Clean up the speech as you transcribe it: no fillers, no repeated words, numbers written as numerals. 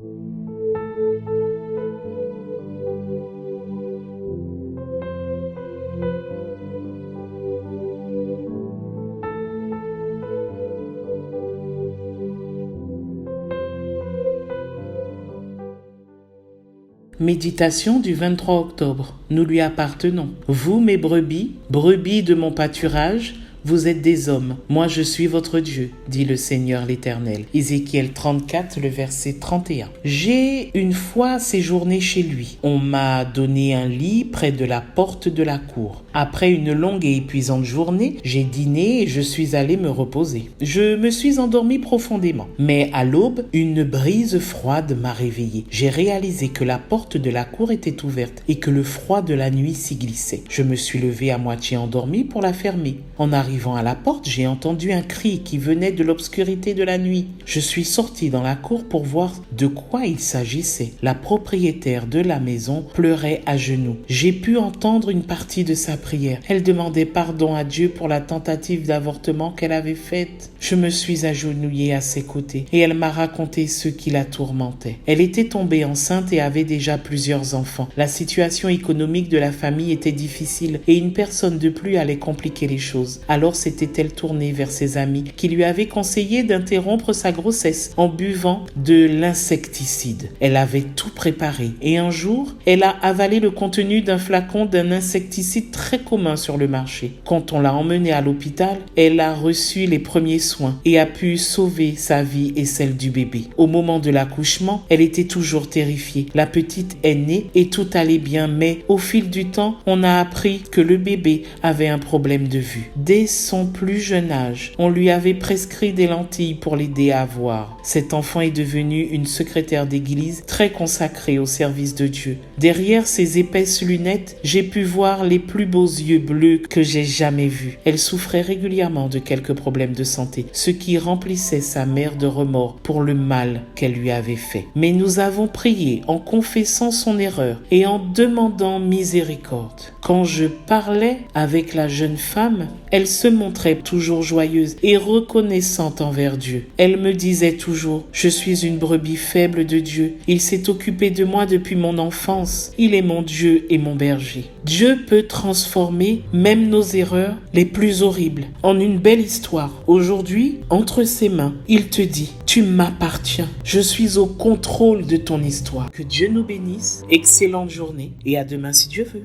Méditation du 23 octobre. Nous lui appartenons. Vous, mes brebis, brebis de mon pâturage, vous êtes des hommes, moi je suis votre Dieu, dit le Seigneur l'Éternel. Ézéchiel 34, le verset 31. J'ai une fois séjourné chez lui. On m'a donné un lit près de la porte de la cour. Après une longue et épuisante journée, j'ai dîné et je suis allé me reposer. Je me suis endormi profondément. Mais à l'aube, une brise froide m'a réveillé. J'ai réalisé que la porte de la cour était ouverte et que le froid de la nuit s'y glissait. Je me suis levé à moitié endormi pour la fermer. En arrivant à la porte, j'ai entendu un cri qui venait de l'obscurité de la nuit. Je suis sorti dans la cour pour voir de quoi il s'agissait. La propriétaire de la maison pleurait à genoux. J'ai pu entendre une partie de sa prière. Elle demandait pardon à Dieu pour la tentative d'avortement qu'elle avait faite. Je me suis agenouillé à ses côtés et elle m'a raconté ce qui la tourmentait. Elle était tombée enceinte et avait déjà plusieurs enfants. La situation économique de la famille était difficile et une personne de plus allait compliquer les choses. Alors s'était-elle tournée vers ses amis qui lui avaient conseillé d'interrompre sa grossesse en buvant de l'insecticide. Elle avait tout préparé et un jour, elle a avalé le contenu d'un flacon d'un insecticide très commun sur le marché. Quand on l'a emmenée à l'hôpital, elle a reçu les premiers soins et a pu sauver sa vie et celle du bébé. Au moment de l'accouchement, elle était toujours terrifiée. La petite est née et tout allait bien, mais au fil du temps, on a appris que le bébé avait un problème de vue. Dès son plus jeune âge, on lui avait prescrit des lentilles pour l'aider à voir. Cet enfant est devenu une secrétaire d'église très consacrée au service de Dieu. Derrière ses épaisses lunettes, j'ai pu voir les plus beaux yeux bleus que j'ai jamais vus. Elle souffrait régulièrement de quelques problèmes de santé, ce qui remplissait sa mère de remords pour le mal qu'elle lui avait fait. Mais nous avons prié en confessant son erreur et en demandant miséricorde. Quand je parlais avec la jeune femme, elle se montrait toujours joyeuse et reconnaissante envers Dieu. Elle me disait toujours « Je suis une brebis faible de Dieu. Il s'est occupé de moi depuis mon enfance. Il est mon Dieu et mon berger. » Dieu peut transformer même nos erreurs les plus horribles en une belle histoire. Aujourd'hui, entre ses mains, il te dit « Tu m'appartiens. Je suis au contrôle de ton histoire. » Que Dieu nous bénisse. Excellente journée et à demain si Dieu veut.